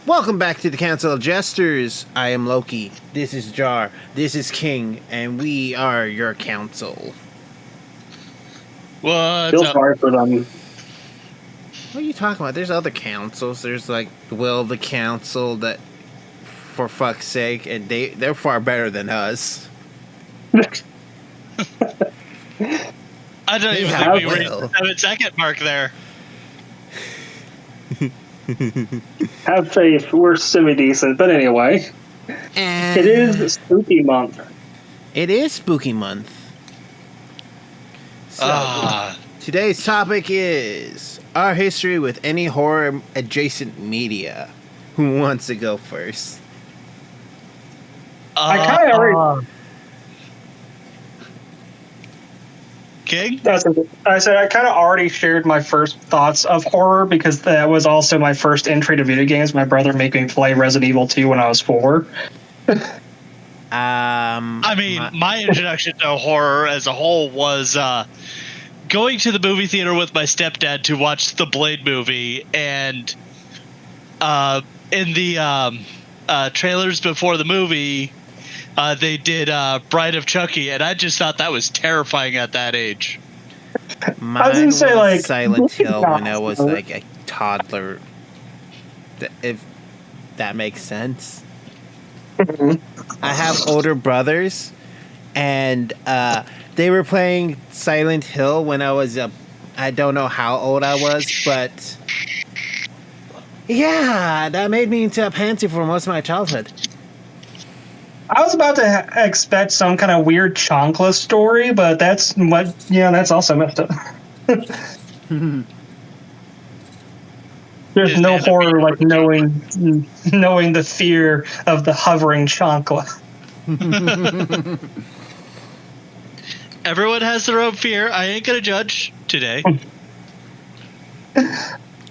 Welcome back to the Council of Jesters. I am Loki. This is Jar. This is King, and we are your council. What's Feels up? hard for them. What are you talking about? There's other councils. There's like Will the Council that, for fuck's sake, and they're far better than us. I don't even Yeah, think we reached well. the 7-second mark there. Have faith, we're semi-decent. But anyway, And it is spooky month. It is spooky month. So, today's topic is our history with any horror adjacent media. Who wants to go first? I kind of already... King? I said I kind of already shared my first thoughts of horror because that was also my first entry to video games. My brother made me play Resident Evil 2 when I was 4. My introduction to horror as a whole was going to the movie theater with my stepdad to watch the Blade movie, and in the trailers before the movie, they did Bride of Chucky, and I just thought that was terrifying at that age. I was gonna say, like, Silent Hill when I was like a toddler. If that makes sense. I have older brothers, and they were playing Silent Hill when I was I don't know how old I was, but yeah, that made me into a pansy for most of my childhood. I was about to expect some kind of weird Chancla story, but that's also messed up. There's no horror like knowing the fear of the hovering Chancla. Everyone has their own fear. I ain't gonna judge today.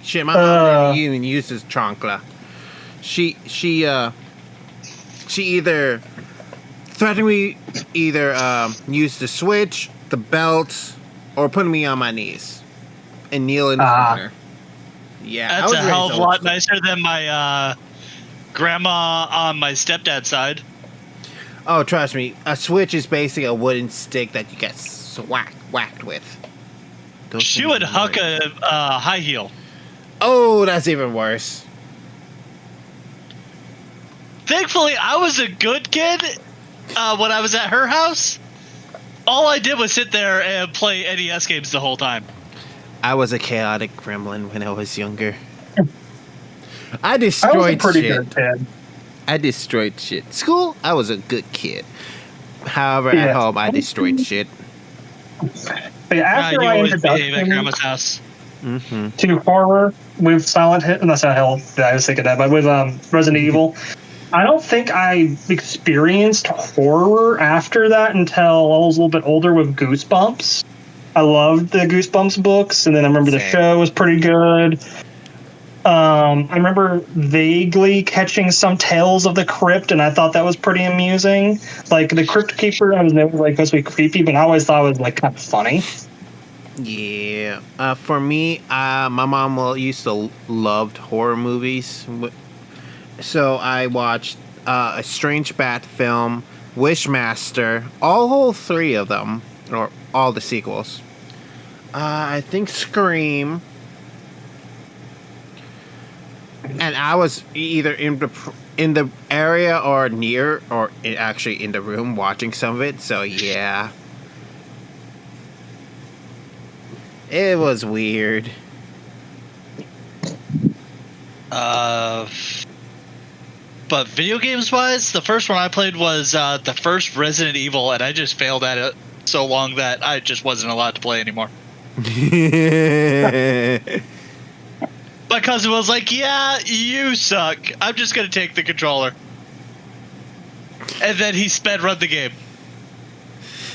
Shit, my mom never even uses chancla. She either threatened me, use the switch, the belt, or put me on my knees and kneel in the corner. Yeah, that's a hell of a lot nicer than my grandma on my stepdad's side. Oh, trust me, a switch is basically a wooden stick that you get whacked with. She would huck a high heel. Oh, that's even worse. Thankfully, I was a good kid when I was at her house. All I did was sit there and play NES games the whole time. I was a chaotic gremlin when I was younger. I destroyed shit. I destroyed shit. School, I was a good kid. However, at home, I destroyed shit. But after my introduction at grandma's house. To horror with Silent Hill, not Silent Hill, I was thinking that, but with Resident Evil, I don't think I experienced horror after that until I was a little bit older with Goosebumps. I loved the Goosebumps books, and then I remember the show was pretty good. I remember vaguely catching some Tales of the Crypt, and I thought that was pretty amusing. Like, the Crypt Keeper, I was never supposed to be creepy, but I always thought it was kind of funny. Yeah. For me, my mom used to loved horror movies. So I watched A Strange Bat film, Wishmaster, all three of them, or all the sequels. I think Scream. And I was either in the area or near, or actually in the room watching some of it. So yeah, it was weird. But video games wise, the first one I played was the first Resident Evil, and I just failed at it so long that I just wasn't allowed to play anymore. My cousin was like, "Yeah, you suck. I'm just gonna take the controller," and then he sped run the game.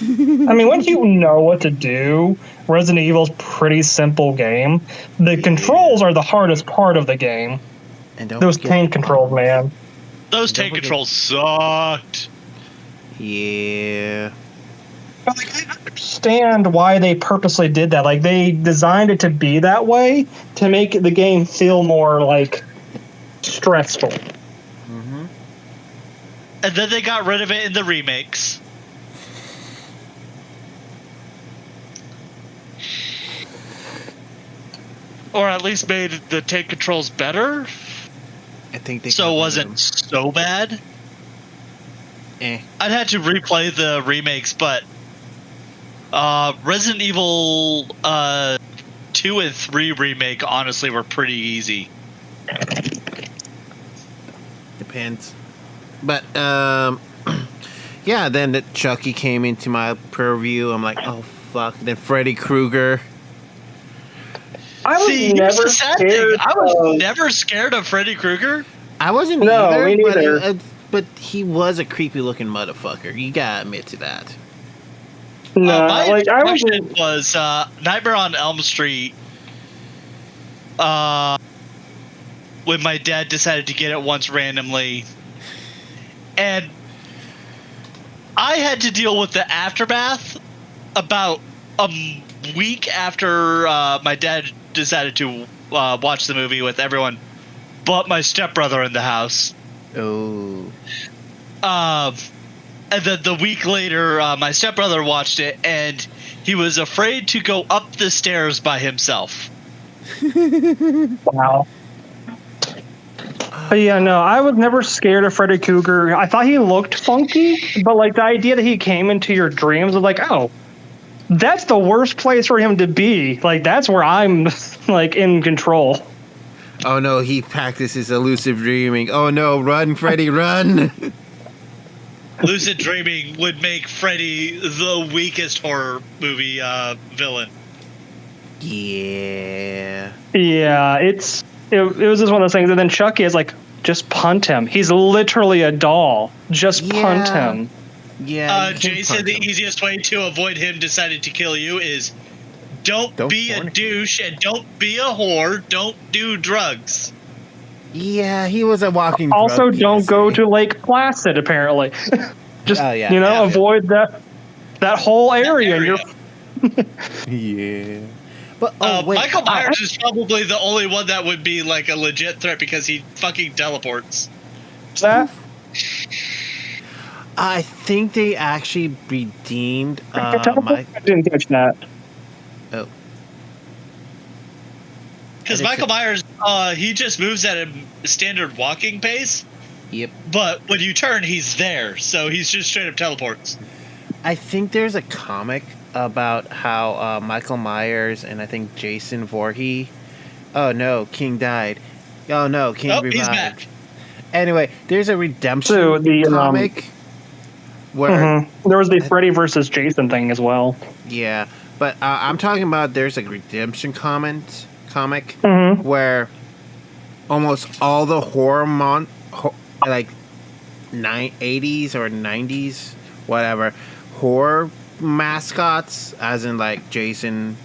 I mean, once you know what to do, Resident Evil's pretty simple game. The controls are the hardest part of the game. And those tank controls, man. Those tank controls sucked. Yeah. But, I understand why they purposely did that. They designed it to be that way to make the game feel more stressful. Mm-hmm. And then they got rid of it in the remakes. Or at least made the take controls better. I think they so it wasn't so bad. I'd had to replay the remakes, but Resident Evil 2 and 3 remake honestly were pretty easy. Depends. But yeah, then the Chucky came into my purview. I'm like, oh fuck. Then Freddy Krueger. I was never scared. I was never scared of Freddy Krueger. I wasn't No, either, me neither. but he was a creepy looking motherfucker. You gotta admit to that. No, my like I was. introduction was Nightmare on Elm Street. When my dad decided to get it once randomly, and I had to deal with the aftermath about a week after my dad decided to watch the movie with everyone but my stepbrother in the house. Oh. And then the week later, my stepbrother watched it, and he was afraid to go up the stairs by himself. Wow. But yeah, no, I was never scared of Freddy Krueger. I thought he looked funky, but like the idea that he came into your dreams was like, oh, that's the worst place for him to be. Like that's where I'm like in control. Oh no, he practices elusive dreaming. Oh no, run, Freddy, run! Lucid dreaming would make Freddy the weakest horror movie villain. Yeah. Yeah, it was just one of those things. And then Chucky is like, just punt him. He's literally a doll. Just punt him. Yeah. Jason, the easiest way to avoid him deciding to kill you is don't be a douche and don't be a whore. Don't do drugs. Yeah, he was a walking Also, drug don't PSA. go to Lake Placid, apparently. Just, yeah. avoid that whole area. Yeah. But wait, Michael Myers is probably the only one that would be like a legit threat because he fucking teleports. That? I think they actually redeemed I didn't catch that. Oh. Because Michael Myers, he just moves at a standard walking pace. Yep. But when you turn, he's there, so he's just straight up teleports. I think there's a comic about how Michael Myers and I think Jason Voorhees. Oh no, King died. Oh no, King revived. He's back. Anyway, there's a redemption comic where there was the Freddy versus Jason thing as well. Yeah, but I'm talking about there's a redemption comic where almost all the horror like 80s or 90s whatever horror mascots, as in like Jason,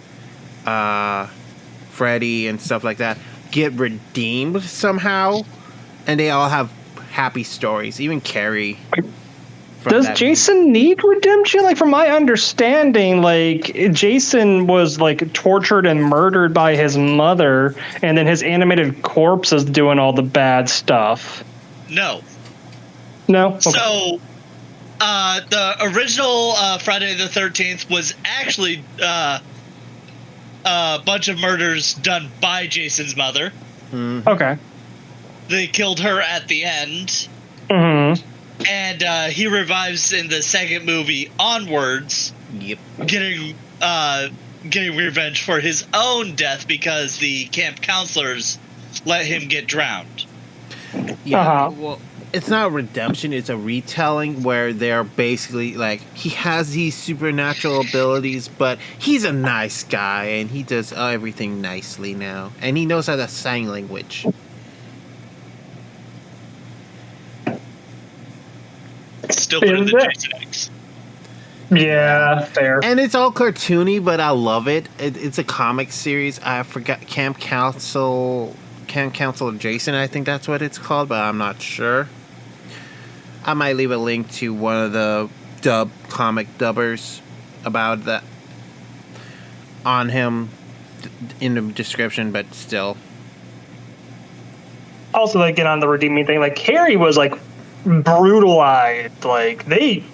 Freddy and stuff like that, get redeemed somehow, and they all have happy stories. Even Carrie. Does Jason need redemption? Like, from my understanding, like Jason was like tortured and murdered by his mother, and then his animated corpse is doing all the bad stuff. No. Okay. So, the original Friday the 13th was actually a bunch of murders done by Jason's mother. Mm-hmm. Okay. They killed her at the end. Mm-hmm. And he revives in the second movie onwards. Yep. Getting revenge for his own death because the camp counselors let him get drowned. Yeah. Well, it's not redemption, it's a retelling where they're basically like, he has these supernatural abilities, but he's a nice guy and he does everything nicely now, and he knows how to sign language. Still better than Jason X. Yeah, fair. And it's all cartoony, but I love it. It's a comic series. I forgot Camp Council Jason, I think that's what it's called, but I'm not sure. I might leave a link to one of the comic dubbers about that on him in the description, but still. also like get on the redeeming thing. Like Carrie was like brutalized. Like they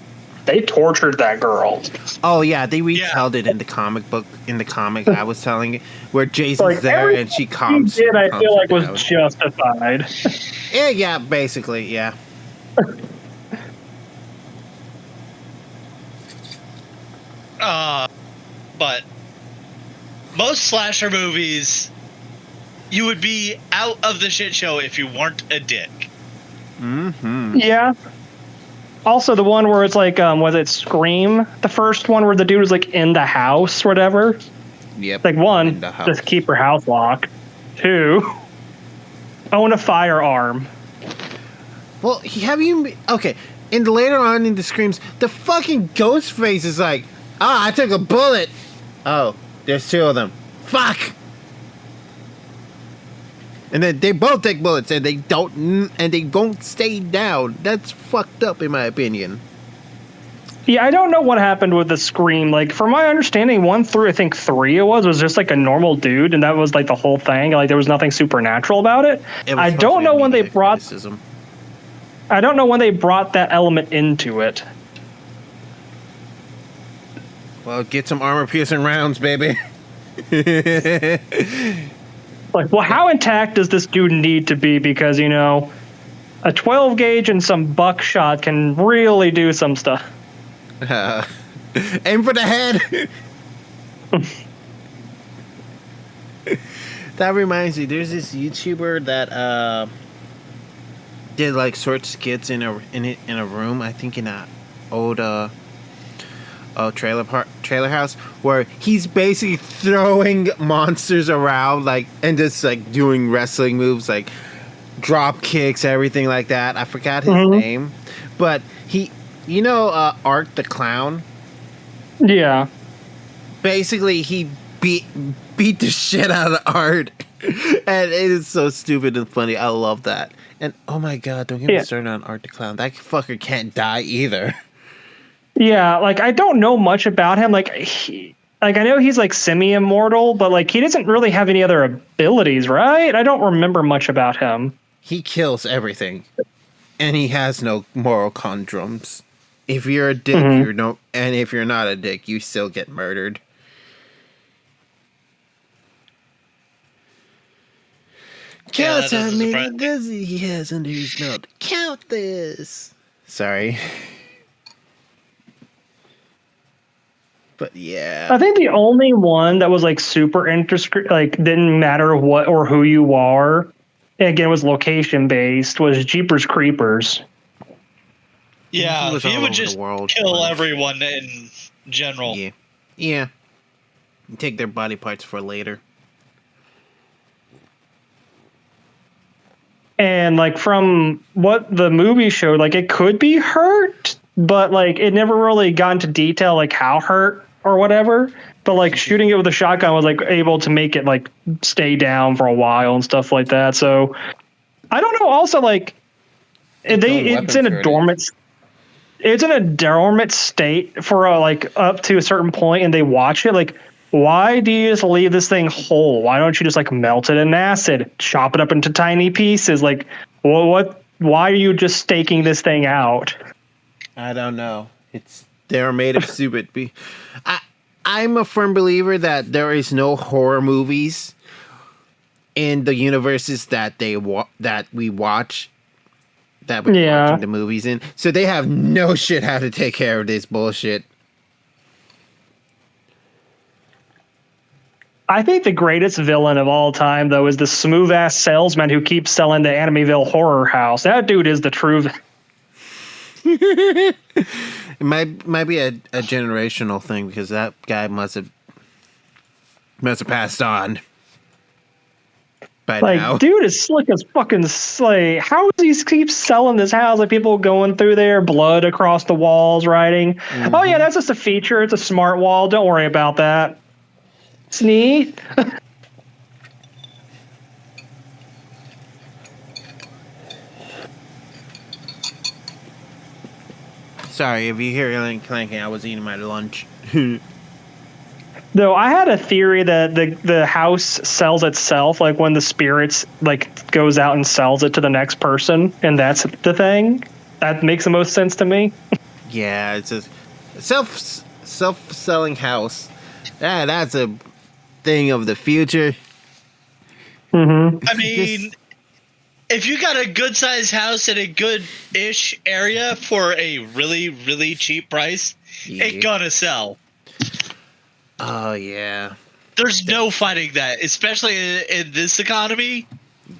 tortured that girl. Oh yeah, they retelled it in the comic book. In the comic, I was telling you, where Jason's Like there and she calms. did, I calms feel her like was down. justified. Yeah, basically, yeah. But most slasher movies, you would be out of the shit show if you weren't a dick. Mm-hmm. Yeah. Also, the one where it's like, was it Scream? The first one where the dude was like in the house, or whatever. Yep. Like one, in the house. just keep her house locked. Two, own a firearm. Well, have you? Okay. And later on in the screams, the fucking ghost face is like, I took a bullet. Oh, there's two of them. Fuck. And then they both take bullets, and they don't stay down. That's fucked up, in my opinion. Yeah, I don't know what happened with the Scream. Like, from my understanding, 1 through I think 3 was just like a normal dude, and that was like the whole thing. Like, there was nothing supernatural about it. I don't know when they brought. Criticism. I don't know when they brought that element into it. Well, get some armor-piercing rounds, baby. Like, well, how intact does this dude need to be? Because, you know, a 12 gauge and some buckshot can really do some stuff. Aim for the head. That reminds me, there's this YouTuber that did like short skits in a room, I think in a old trailer house, where he's basically throwing monsters around, like, and just like doing wrestling moves, like drop kicks, everything like that. I forgot his name, but he, Art the Clown. Yeah. Basically, he beat the shit out of Art, and it is so stupid and funny. I love that. And oh my god, don't get me started on Art the Clown. That fucker can't die either. Yeah, like I don't know much about him. Like I know he's like semi-immortal, but like he doesn't really have any other abilities, right? I don't remember much about him. He kills everything, and he has no moral conundrums. If you're a dick, you're no, and if you're not a dick, you still get murdered. Count how many does he has under his belt. Count this. Sorry. But yeah. I think the only one that was like super interesting, like didn't matter what or who you are, and again was location based, was Jeepers Creepers. Yeah, he would just kill everyone in general. Yeah. Yeah. Take their body parts for later. And like from what the movie showed, like it could be hurt, but like it never really got into detail like how hurt or whatever. But like shooting it with a shotgun was like able to make it like stay down for a while and stuff like that. So I don't know. Also, like it's in a dormant. It's in a dormant state for like up to a certain point, and they watch it. Like, why do you just leave this thing whole? Why don't you just like melt it in acid, chop it up into tiny pieces? Like, what? Why are you just staking this thing out? I don't know. They're made of stupid. I'm a firm believer that there is no horror movies in the universes that we watch. That we're watching the movies in. So they have no shit how to take care of this bullshit. I think the greatest villain of all time, though, is the smooth-ass salesman who keeps selling the Amityville Horror House. That dude is the true... It might be a generational thing, because that guy must have passed on. By now. Dude is slick as fucking slay. How does he keep selling this house? Like people going through there, blood across the walls, writing. Oh yeah, that's just a feature. It's a smart wall. Don't worry about that. It's neat. Sorry if you hear anything clanking. I was eating my lunch. Though I had a theory that the house sells itself, like when the spirits like goes out and sells it to the next person, and that's the thing. That makes the most sense to me. Yeah, it's a self-selling house. That's a thing of the future. Mm-hmm. I mean, if you got a good-sized house in a good-ish area for a really, really cheap price, it gonna sell. Oh, yeah. There's no fighting that, especially in this economy.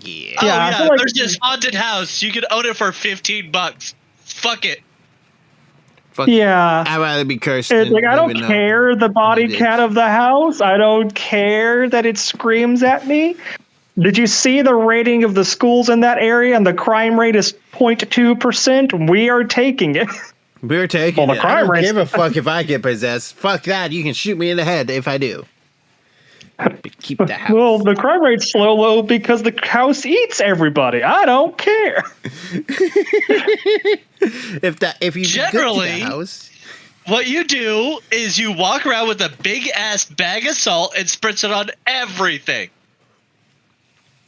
Yeah. Oh, Yeah, I yeah, feel like- there's this haunted house. You can own it for $15. Fuck it. Fuck, Yeah. I'd rather be cursed. It's than like, I don't living care the body bitch. count of the house. I don't care that it screams at me. Did you see the rating of the schools in that area? And the crime rate is 0.2%. We are taking it. We're taking Well, the it. I crime don't rate's- give a fuck if I get possessed. Fuck that. You can shoot me in the head if I do. But keep the house. Well, the crime rate's low because the house eats everybody. I don't care. If you Generally- get to the house, What you do is you walk around with a big-ass bag of salt and spritz it on everything.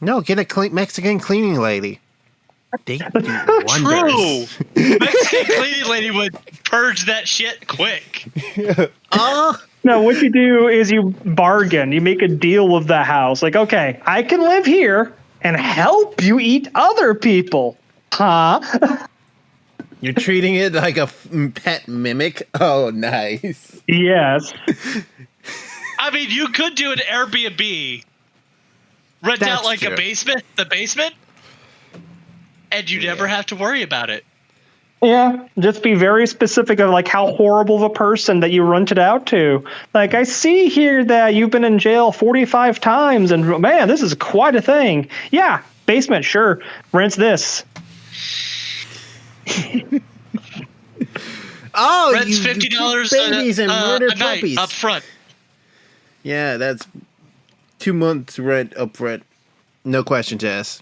no, get a Mexican cleaning lady. They do wonders. True. Mexican cleaning lady would purge that shit quick. Oh, No, what you do is you bargain. You make a deal with the house. Like, okay, I can live here and help you eat other people. Huh? you're treating it like a pet mimic. Oh, nice. Yes. I mean, you could do an Airbnb, rent That's out like true. the basement, and you never have to worry about it. Yeah, just be very specific of like how horrible of a person that you rented out to. Like, I see here that you've been in jail 45 times, and man, this is quite a thing. Yeah, basement, sure. Rents this. Oh, Rent's you $50 keep babies and murder a night puppies. up front. Yeah, that's 2 months rent up front. No questions asked.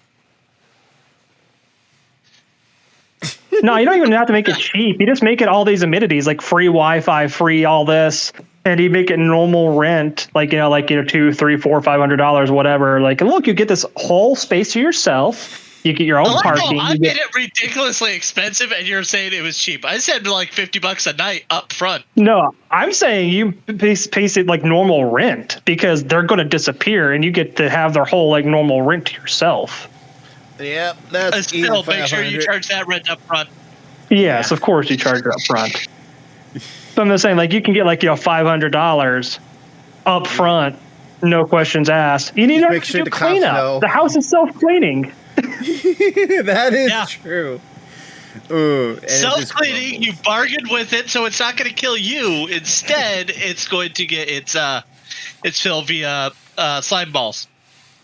No, you don't even have to make it cheap. You just make it all these amenities, like free Wi-Fi, free all this, and you make it normal rent, like $2, $3, $4, $500, whatever. Like, and look, you get this whole space to yourself. You get your own parking. I you made get- it ridiculously expensive, and you're saying it was cheap. I said like $50 a night up front. No, I'm saying you pace it like normal rent because they're going to disappear, and you get to have their whole like normal rent to yourself. Yep, that's Still, make sure you 500. charge that rent up front. Yes, of course you charge it up front. So I'm just saying, like, you can get like $500 up front, no questions asked. You need Just to make sure do the cops cleanup. know. The house is self-cleaning. That is Yeah. true. Ooh, and it just Self-cleaning, you crumbles. bargained with it, so it's not going to kill you. Instead, it's going to get its fill via slime balls.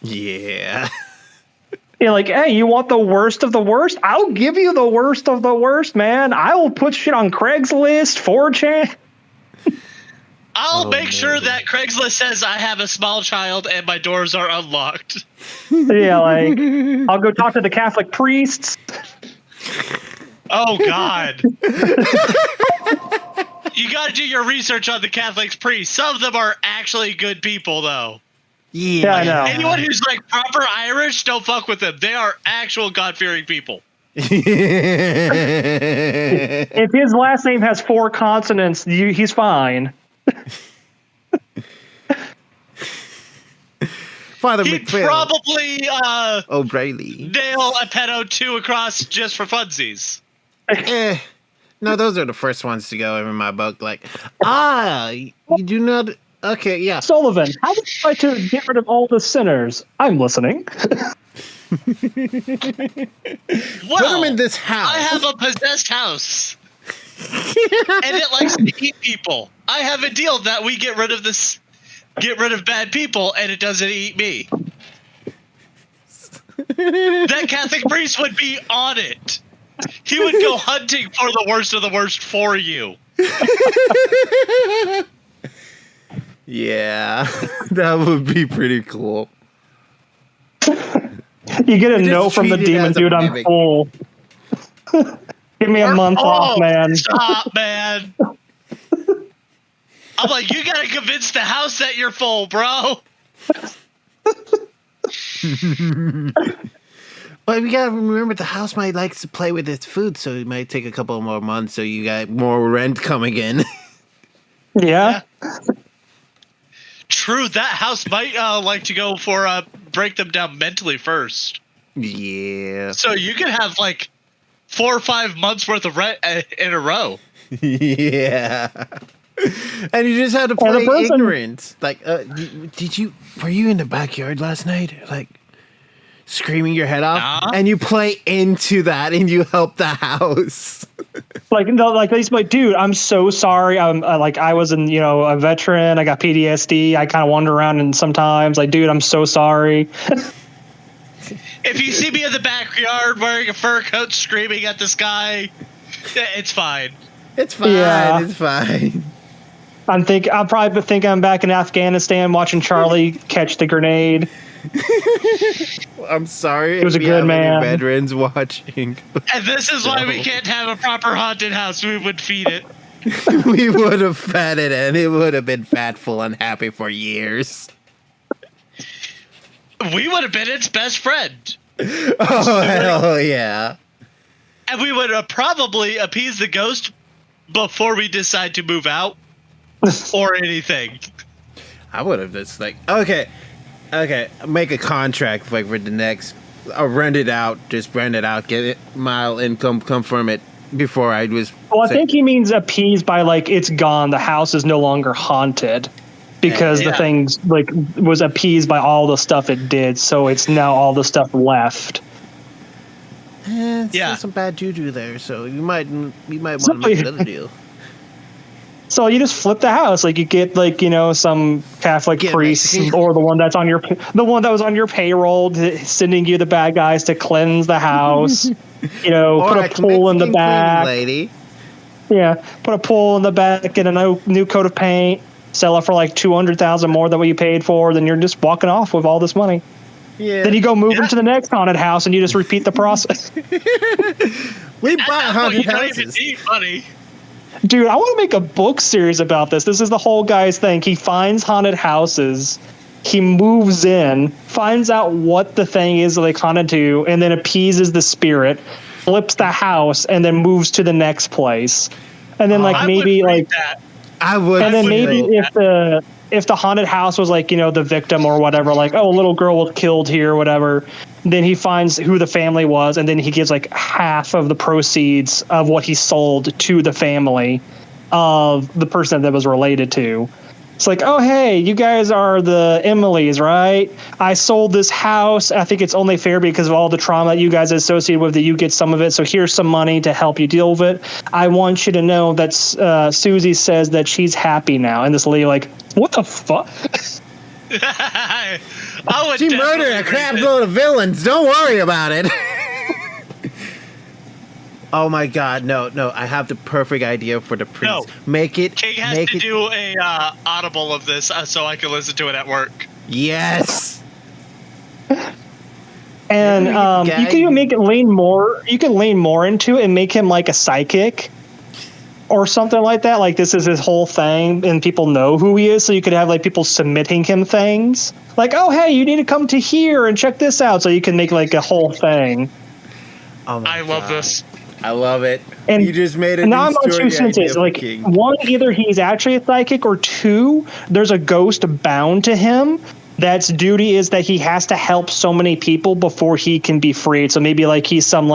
Yeah. You're like, hey, you want the worst of the worst? I'll give you the worst of the worst, man. I will put shit on Craigslist, 4chan. I'll Oh, make sure man. that Craigslist says I have a small child and my doors are unlocked. Yeah, like, I'll go talk to the Catholic priests. Oh, God. You got to do your research on the Catholic priests. Some of them are actually good people, though. Yeah, I know. Anyone who's like proper Irish, don't fuck with them. They are actual God-fearing people. If his last name has 4 consonants, he's fine. Father He'd McPhail. probably O'Reilly. nail a pedo 2 across just for funsies. No, those are the first ones to go in my book. Like, you do not. Okay, yeah. Sullivan, how would you like to get rid of all the sinners? I'm listening. Well, Put them in this house. I have a possessed house. And it likes to eat people. I have a deal that we get rid of bad people, and it doesn't eat me. That Catholic priest would be on it. He would go hunting for the worst of the worst for you. Yeah, that would be pretty cool. You get a just no from the treat it demon as a dude. I'm mimic. full. Give me a month off, man. Stop, man. I'm like, you gotta convince the house that you're full, bro. But we gotta remember the house might likes to play with its food, so it might take a couple more months so you got more rent coming in. Yeah. True, that house might like to go for break them down mentally first. Yeah. So you could have like 4 or 5 months worth of rent in a row. Yeah. And you just have to play ignorant. Like, were you in the backyard last night? Like, screaming your head off? And you play into that and you help the house. Like, no, like, he's like, dude, I'm so sorry. I was in, a veteran. I got PTSD. I kind of wander around and sometimes, like, dude, I'm so sorry. If you see me in the backyard wearing a fur coat screaming at the sky, it's fine. It's fine. Yeah. It's fine. I'll probably think I'm back in Afghanistan watching Charlie catch the grenade. I'm sorry. It was a good man. Veterans watching. And this is why we can't have a proper haunted house. We would feed it. We would have fed it, and it would have been fat, full, and happy for years. We would have been its best friend. Oh, hell yeah. And we would have probably appeased the ghost before we decide to move out or anything. I would have just okay, make a contract like for the next, rent it out, get it, mile income, confirm it before I was. Well, I think he means appeased by it's gone. The house is no longer haunted. Because the thing was appeased by all the stuff it did, so it's now all the stuff left. Still some bad juju there, so you might want to make another deal. So you just flip the house, you get some Catholic priest or the one that was on your payroll, sending you the bad guys to cleanse the house. Put a pool in the back, lady. Yeah, put a pool in the back and a new coat of paint. Sell it for $200,000 more than what you paid for, then you're just walking off with all this money. Yeah. Then you go move into the next haunted house and you just repeat the process. We bought haunted houses. You don't even need money. Dude, I want to make a book series about this. This is the whole guy's thing. He finds haunted houses, he moves in, finds out what the thing is haunted to, and then appeases the spirit, flips the house, and then moves to the next place. And then maybe that. I would. And then maybe if the haunted house was the victim or whatever, a little girl was killed here or whatever, then he finds who the family was, and then he gives half of the proceeds of what he sold to the family of the person that was related to. It's oh, hey, you guys are the Emilys, right? I sold this house. I think it's only fair because of all the trauma you guys associated with that you get some of it. So here's some money to help you deal with it. I want you to know that Susie says that she's happy now. And this lady what the fuck? She murdered a crap load of villains. Don't worry about it. Oh my God! No! I have the perfect idea for the priest. No. Make it. King has to do a audible of this so I can listen to it at work. Yes. And you can make it lean more. You can lean more into it and make him a psychic, or something like that. This is his whole thing, and people know who he is. So you could have people submitting him things, oh, hey, you need to come to here and check this out. So you can make a whole thing. Oh my God. Love this. I love it. And you just made it. Now I'm on two senses. One, either he's actually a psychic, or two, there's a ghost bound to him. That's duty is that he has to help so many people before he can be freed. So maybe he's some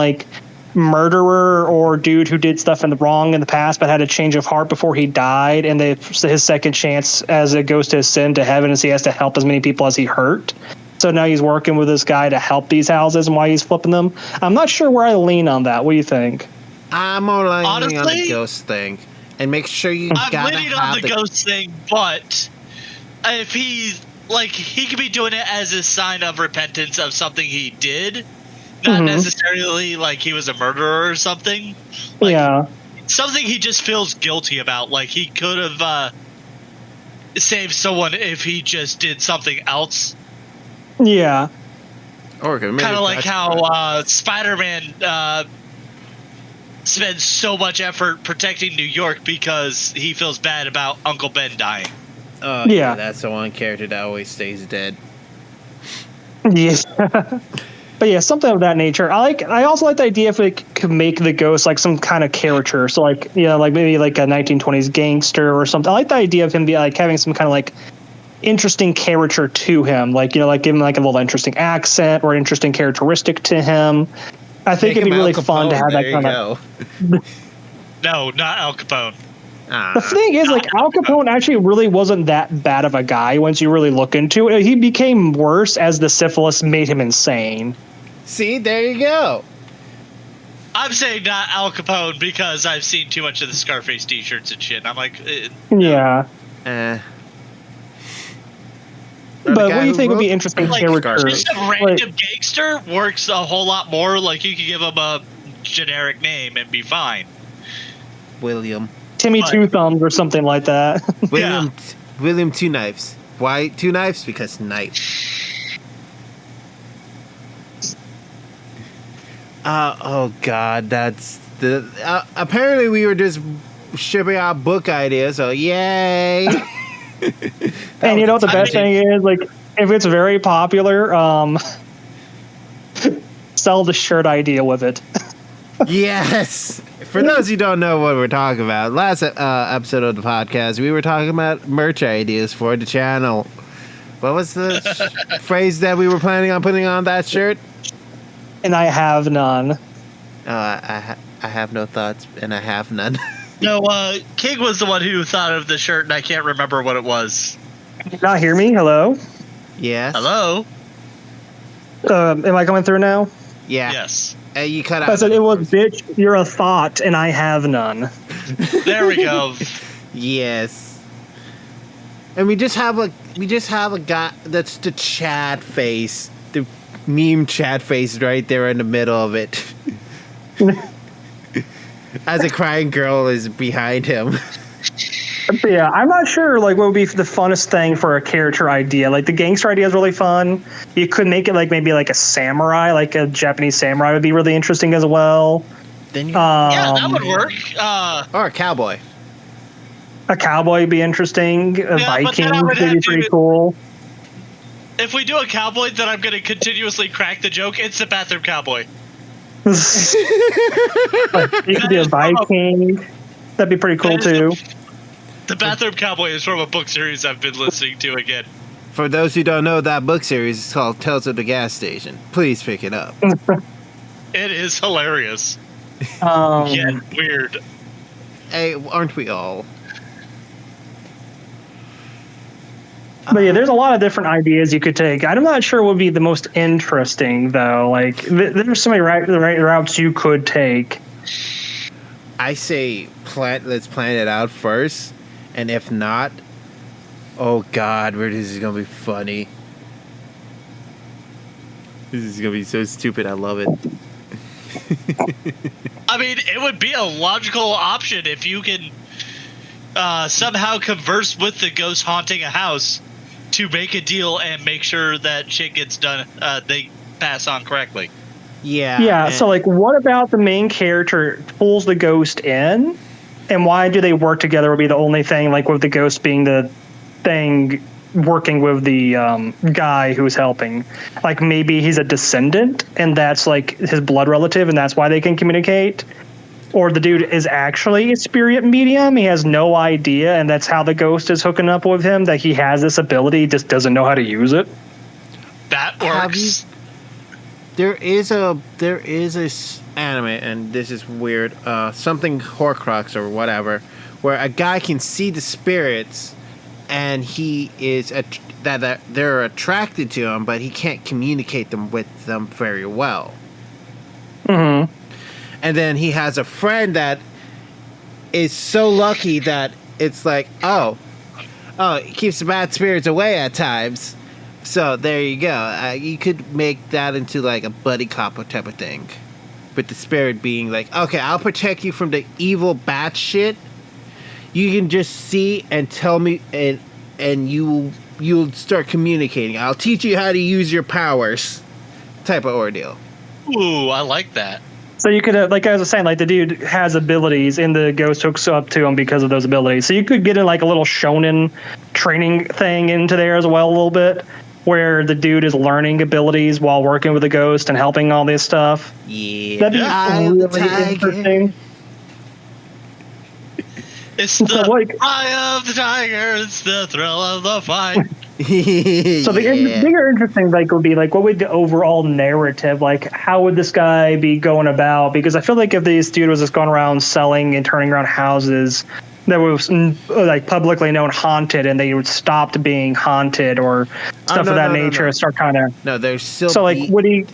murderer or dude who did stuff wrong in the past, but had a change of heart before he died, and his second chance as a ghost to ascend to heaven is he has to help as many people as he hurt. So now he's working with this guy to help these houses and why he's flipping them. I'm not sure where I lean on that. What do you think? I'm more leaning on the ghost thing. And make sure you I'm leaning on the ghost thing, but if he's he could be doing it as a sign of repentance of something he did, not necessarily he was a murderer or something. Something he just feels guilty about. He could have saved someone if he just did something else. Yeah. Or kind of how Spider-Man spends so much effort protecting New York because he feels bad about Uncle Ben dying. Oh, yeah, that's the one character that always stays dead. Yeah. But yeah, something of that nature. I also like the idea if we could make the ghost like some kind of character. So like, like maybe like a 1920s gangster or something. I like the idea of him be like having some kind of like interesting character to him. Like, like give him like a little interesting accent or interesting characteristic to him. I think it'd be really fun to have that kind of. No, not Al Capone. The thing is, like, Al Capone actually really wasn't that bad of a guy once you really look into it. He became worse as the syphilis made him insane. See, there you go. I'm saying not Al Capone because I've seen too much of the Scarface t-shirts and shit. And I'm like, yeah. But what do you think would be interesting character? Just a random gangster works a whole lot more. Like, you could give him a generic name and be fine. William. Timmy Two Thumbs or something like that. William Two Knives. Why Two Knives? Because knife. Oh God, that's the. Apparently, we were just shipping out book ideas. So yay! And you know what the best thing is? Like, if it's very popular, sell the shirt idea with it. Yes. For those who don't know what we're talking about, last episode of the podcast, we were talking about merch ideas for the channel. What was the phrase that we were planning on putting on that shirt? And I have none. I have no thoughts, and I have none. No, King was the one who thought of the shirt, and I can't remember what it was. Can you not hear me? Hello? Yes. Hello? Am I coming through now? Yeah. Yes. You cut out. I said it was, bitch, you're a thought, and I have none. There we go. Yes. And we just have a guy that's the Chad face, the meme Chad face right there in the middle of it. As a crying girl is behind him. Yeah, I'm not sure like what would be the funnest thing for a character idea. Like the gangster idea is really fun. You could make it like maybe like a samurai, like a Japanese samurai would be really interesting as well. Then yeah, that would work. Or a cowboy. A cowboy would be interesting. A Viking would be pretty cool. If we do a cowboy, then I'm going to continuously crack the joke. It's the bathroom cowboy. You could be a Viking. That'd be pretty cool too. The Bathroom Cowboy is from a book series I've been listening to again. For those who don't know, that book series is called Tales of the Gas Station. Please pick it up. It is hilarious. Yeah, weird. Hey, aren't we all? But yeah, there's a lot of different ideas you could take. I'm not sure what would be the most interesting, though. Like, there's so many right routes you could take. I say let's plan it out first. And if not, oh God, this is going to be funny. This is going to be so stupid. I love it. I mean, it would be a logical option if you can somehow converse with the ghost haunting a house to make a deal and make sure that shit gets done. They pass on correctly. Yeah. So, like, what about the main character pulls the ghost in? And why do they work together would be the only thing, like, with the ghost being the thing working with the guy who's helping. Like, maybe he's a descendant, and that's, like, his blood relative, and that's why they can communicate. Or the dude is actually a spirit medium. He has no idea, and that's how the ghost is hooking up with him, that he has this ability, he just doesn't know how to use it. That works. There is a anime, and this is weird, something Horcrux or whatever, where a guy can see the spirits, and he is that they're attracted to him, but he can't communicate with them very well. Mm-hmm. And then he has a friend that is so lucky that it's like, oh, it keeps the bad spirits away at times. So there you go. You could make that into like a buddy cop type of thing, with the spirit being like, okay, I'll protect you from the evil bad shit. You can just see and tell me, and you'll start communicating. I'll teach you how to use your powers, type of ordeal. Ooh, I like that. So you could, like I was saying, like the dude has abilities, and the ghost hooks up to him because of those abilities. So you could get in like a little shonen training thing into there as well, a little bit, where the dude is learning abilities while working with the ghost and helping all this stuff. Yeah. That'd be Eye of the really tiger. interesting. It's the eye of the tiger. It's the thrill of the fight. So the bigger interesting like would be like, what would the overall narrative, like how would this guy be going about? Because I feel like if this dude was just going around selling and turning around houses that was like publicly known haunted, and they would stopped being haunted or stuff of that nature, start kind of there's still so like would he?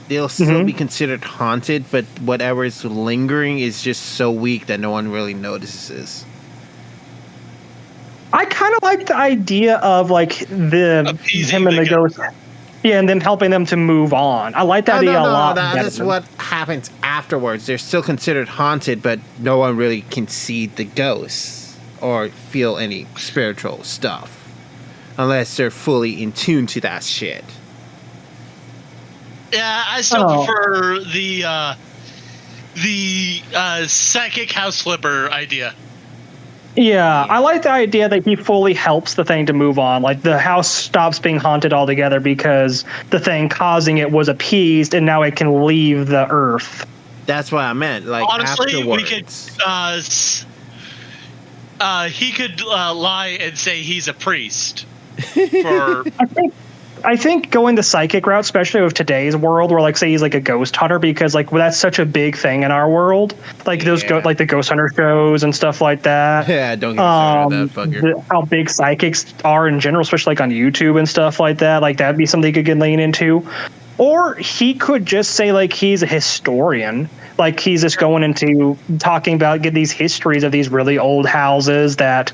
They'll still be considered haunted, but whatever is lingering is just so weak that no one really notices. I kind of like the idea of like him and the ghost, and then helping them to move on. I like that idea a lot. That's what happens afterwards. They're still considered haunted, but no one really can see the ghosts or feel any spiritual stuff unless they're fully in tune to that shit. Yeah, I still prefer the psychic house flipper idea. Yeah, I like the idea that he fully helps the thing to move on. Like the house stops being haunted altogether because the thing causing it was appeased, and now it can leave the earth. That's what I meant. Like honestly, afterwards. we could. He could lie and say he's a priest. For I think going the psychic route, especially with today's world, where like say he's like a ghost hunter, because like that's such a big thing in our world. Like those like the ghost hunter shows and stuff like that. Yeah, don't get started on that fucker. How big psychics are in general, especially like on YouTube and stuff like that. Like that'd be something he could lean into. Or he could just say like he's a historian. Like he's just going into talking about get these histories of these really old houses that.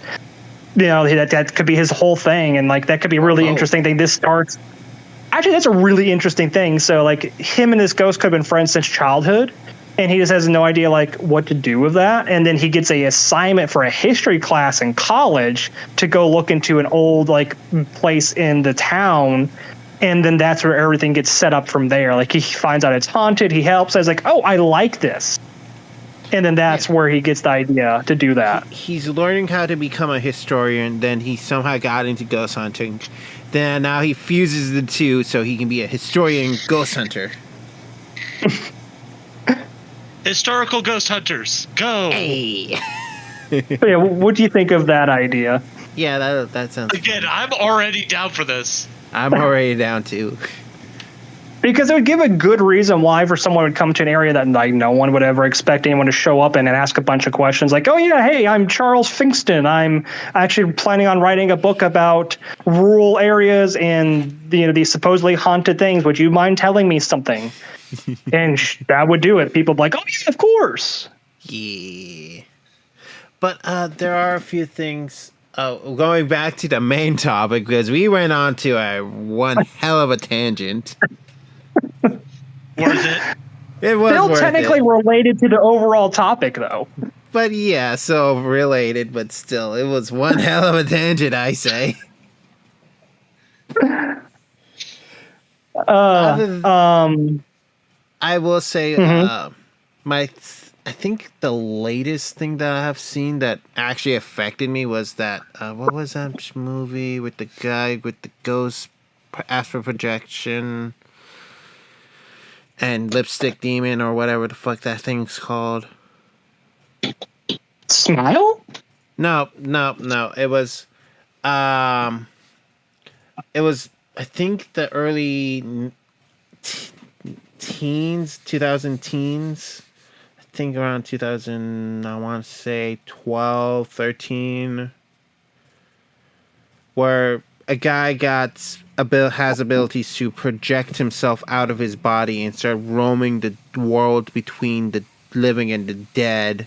You know, that could be his whole thing, and like that could be a really interesting thing. This starts actually, that's a really interesting thing. So like him and this ghost could have been friends since childhood, and he just has no idea like what to do with that. And then he gets a assignment for a history class in college to go look into an old like place in the town, and then that's where everything gets set up from there. Like he finds out it's haunted, he helps, says like, oh, I like this. And then that's where he gets the idea to do that. He's learning how to become a historian. Then he somehow got into ghost hunting. Then now he fuses the two so he can be a historian ghost hunter. Historical ghost hunters, go! Hey. Yeah, what do you think of that idea? Yeah, that sounds. Again, I'm already down for this. I'm already down too. Because it would give a good reason why for someone would come to an area that like no one would ever expect anyone to show up in and ask a bunch of questions like, oh yeah, hey, I'm Charles Fingston. I'm actually planning on writing a book about rural areas and these supposedly haunted things. Would you mind telling me something? And that would do it. People would be like, oh yeah, of course. Yeah. But there are a few things. Going back to the main topic, because we went on to one hell of a tangent. Worth it. It was still technically related to the overall topic, though. But yeah, so related, but still, it was one hell of a tangent, I say. I will say, I think the latest thing that I have seen that actually affected me was that what was that movie with the guy with the ghost astral projection and lipstick demon or whatever the fuck that thing's called. Smile? No. It was I think the early teens, 2000 teens. I think around 2000, I want to say 12, 13, where a guy has abilities to project himself out of his body and start roaming the world between the living and the dead,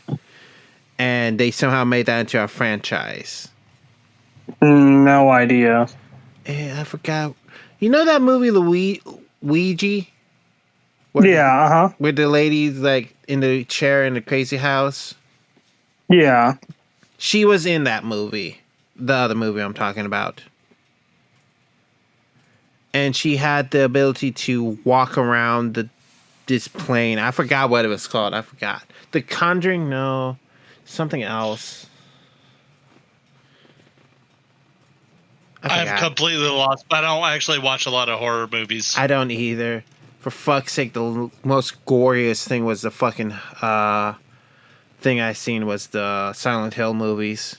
and they somehow made that into a franchise. No idea. I forgot. You know that movie Ouija? Yeah, Where the lady's like in the chair in the crazy house? Yeah. She was in that movie. The other movie I'm talking about. And she had the ability to walk around this plane. I forgot what it was called. I forgot. The Conjuring, no. Something else. I'm completely lost. I don't actually watch a lot of horror movies. I don't either. For fuck's sake, the most goriest thing was the fucking thing I seen was the Silent Hill movies.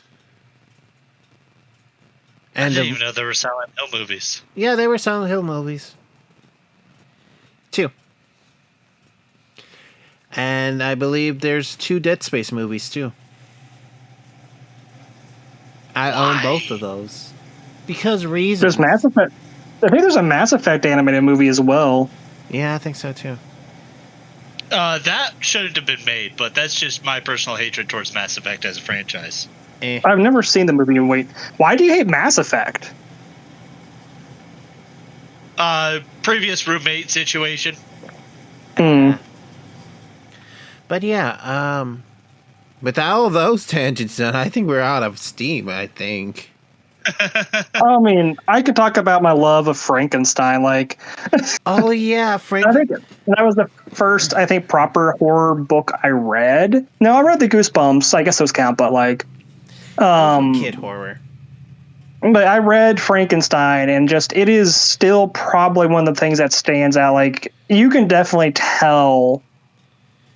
And I didn't even know there were Silent Hill movies. Yeah, they were Silent Hill movies. 2. And I believe there's 2 Dead Space movies too. I own both of those. Because reasons. There's Mass Effect. I think there's a Mass Effect animated movie as well. Yeah, I think so too. That shouldn't have been made, but that's just my personal hatred towards Mass Effect as a franchise. I've never seen the movie. Wait, why do you hate Mass Effect? Previous roommate situation. But yeah, with all those tangents done, I think we're out of steam, I think. I mean, I could talk about my love of Frankenstein. Like, oh yeah, I think that was the first, I think, proper horror book I read. No, I read the Goosebumps. I guess those count, but like, kid horror. But I read Frankenstein, and just it is still probably one of the things that stands out. Like, you can definitely tell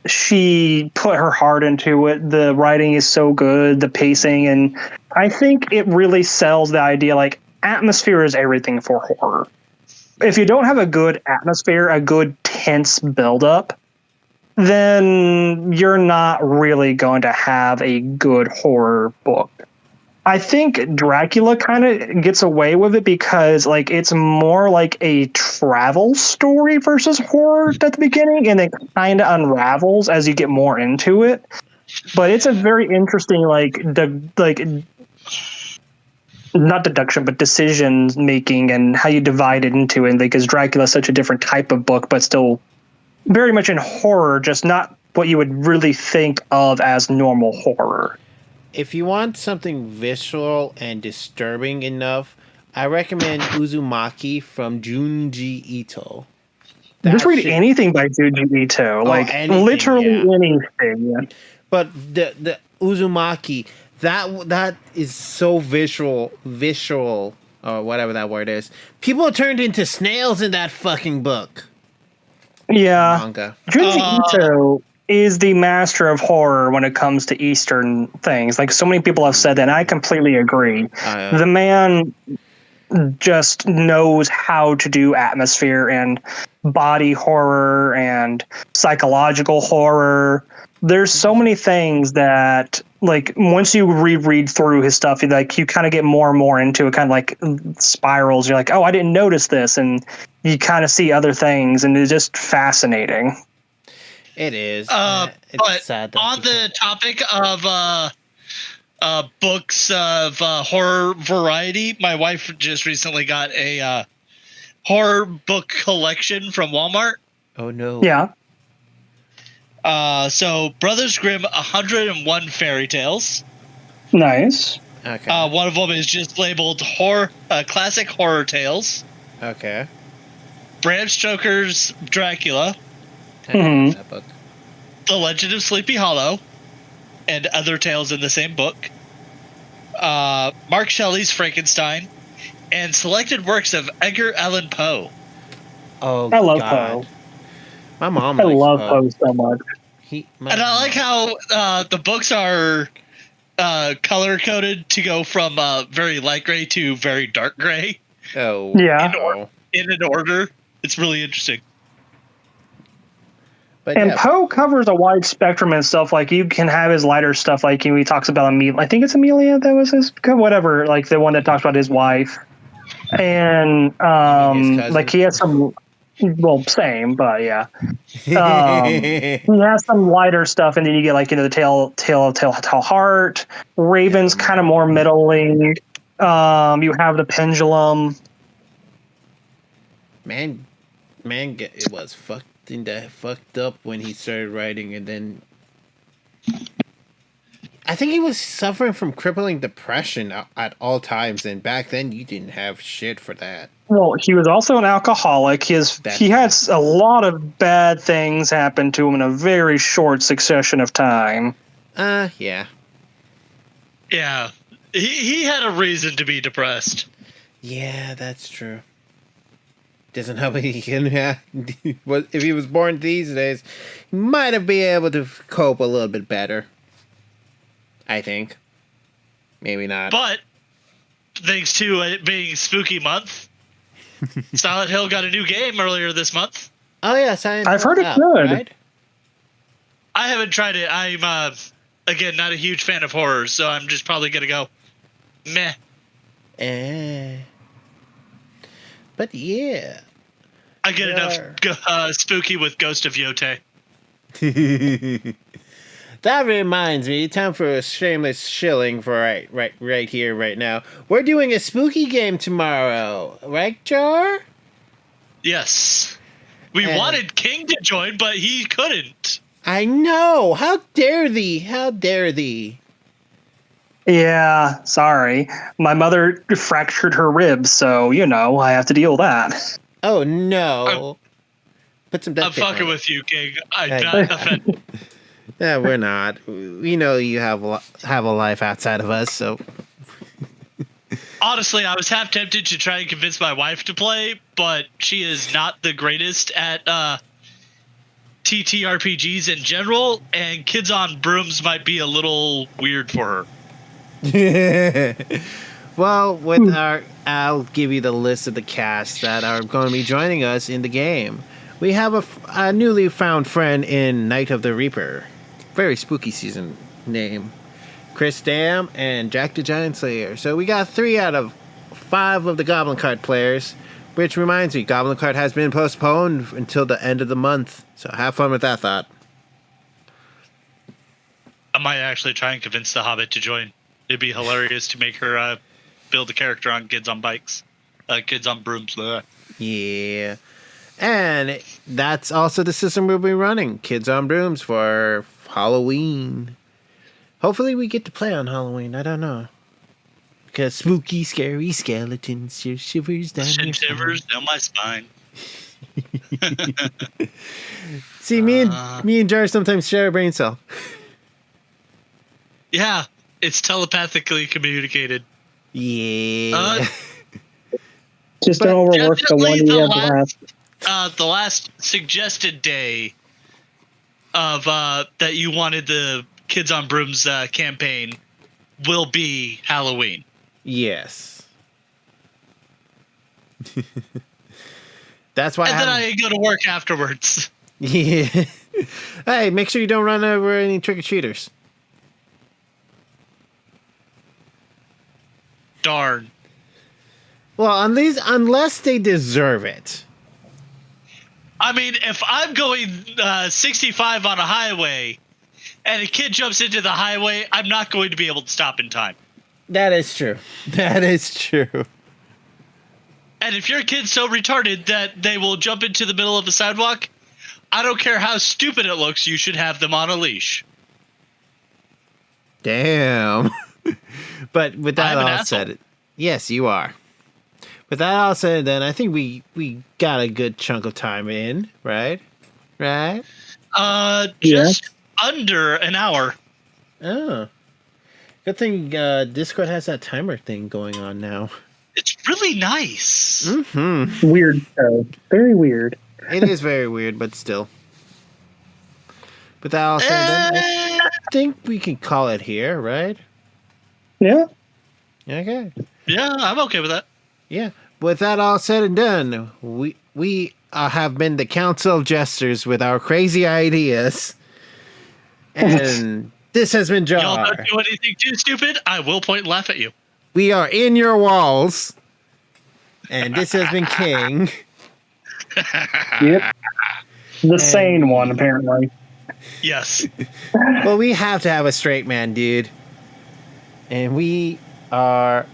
she put her heart into it. The writing is so good, the pacing, and I think it really sells the idea, like, atmosphere is everything for horror. If you don't have a good atmosphere, a good tense buildup, then you're not really going to have a good horror book. I think Dracula kind of gets away with it because, like, it's more like a travel story versus horror at the beginning, and it kind of unravels as you get more into it. But it's a very interesting, not deduction, but decision making and how you divide it into it. Because Dracula is such a different type of book, but still very much in horror, just not what you would really think of as normal horror. If you want something visceral and disturbing enough, I recommend Uzumaki from Junji Ito. Just read anything by Junji Ito, literally anything. Yeah. But the Uzumaki, that is so visual, or whatever that word is. People turned into snails in that fucking book. Yeah, manga. Junji Ito is the master of horror when it comes to Eastern things. Like, so many people have said that, and I completely agree. The man just knows how to do atmosphere and body horror and psychological horror. There's so many things that, like, once you reread through his stuff, like, you kind of get more and more into it, kind of like spirals. You're like, oh, I didn't notice this, and you kind of see other things, and it's just fascinating. It is. But sad on the topic of books of horror variety, my wife just recently got a horror book collection from Walmart. Oh no! Yeah. So Brothers Grimm 101 Fairy Tales. Nice. Okay. One of them is just labeled classic horror tales. Okay. Bram Stoker's Dracula. Mm-hmm. That book. The Legend of Sleepy Hollow, and other tales in the same book. Mark Shelley's Frankenstein, and selected works of Edgar Allan Poe. Oh, I love Poe. My mom. I love Poe so much. And I like how the books are color coded to go from very light gray to very dark gray. Oh, yeah. In an order. It's really interesting. But and Poe covers a wide spectrum and stuff. Like, you can have his lighter stuff, like he talks about Amelia. I think it's Amelia that was his whatever. Like, the one that talks about his wife, and like, he has some. Well, same, but yeah. He has some lighter stuff, and then you get, like, the Tale Heart. Raven's kind of more middling. You have the Pendulum. Man, it was fucked up when he started writing, and then I think he was suffering from crippling depression at all times, and back then you didn't have shit for that. Well, he was also an alcoholic. He had a lot of bad things happen to him in a very short succession of time. Yeah. Yeah. He had a reason to be depressed. Yeah, that's true. Doesn't help he can. If he was born these days, he might have been able to cope a little bit better. I think. Maybe not. But thanks to it being spooky month, Silent Hill got a new game earlier this month. Oh yeah, Silent I've heard it's good. Right? I haven't tried it. I'm again not a huge fan of horror, so I'm just probably gonna go meh. But yeah. I get enough spooky with Ghost of Yote. That reminds me, time for a shameless shilling for right here, right now. We're doing a spooky game tomorrow, right, Jar? Yes. We wanted King to join, but he couldn't. I know. How dare thee? How dare thee? Yeah, sorry. My mother fractured her ribs, so, I have to deal with that. Oh, no. Put some I'm fucking with you, King. I'm not offended. Yeah, we're not. We know you have a life outside of us, so... Honestly, I was half tempted to try and convince my wife to play, but she is not the greatest at TTRPGs in general, and Kids on Brooms might be a little weird for her. Well, I'll give you the list of the cast that are going to be joining us in the game. We have a newly found friend in Night of the Reaper. Very spooky season name. Chris Dam and Jack the Giant Slayer. So we got 3 out of 5 of the Goblin Card players, which reminds me, Goblin Card has been postponed until the end of the month. So have fun with that thought. I might actually try and convince the Hobbit to join. It'd be hilarious to make her build a character on Kids on Bikes. Kids on Brooms. Yeah. And that's also the system we'll be running. Kids on Brooms for Halloween. Hopefully we get to play on Halloween. I don't know. Because spooky, scary skeletons shivers down your shivers down my spine. See, me and Jar sometimes share a brain cell. Yeah, it's telepathically communicated. Yeah. Just don't overwork the one you have left. The last suggested day of that you wanted the Kids on Brooms campaign will be Halloween. Yes. That's why. And then I go to work afterwards. Yeah. Hey, make sure you don't run over any trick-or-treaters. Darn. Well, unless they deserve it. I mean, if I'm going 65 on a highway and a kid jumps into the highway, I'm not going to be able to stop in time. That is true. That is true. And if your kid's so retarded that they will jump into the middle of the sidewalk, I don't care how stupid it looks, you should have them on a leash. Damn. But with that all said, yes, you are. With that all said, then I think we got a good chunk of time in, right? Right? Just under an hour. Oh. Good thing Discord has that timer thing going on now. It's really nice. Mm-hmm. Weird, though. Very weird. It is very weird, but still. With that all said, then I think we can call it here, right? Yeah. Okay. Yeah, I'm okay with that. Yeah. With that all said and done, we have been the Council of Jesters with our crazy ideas. And this has been Jar. Y'all don't do anything too stupid, I will point and laugh at you. We are in your walls. And this has been King. Yep. The sane one, apparently. Yes. Well, we have to have a straight man, dude. And we are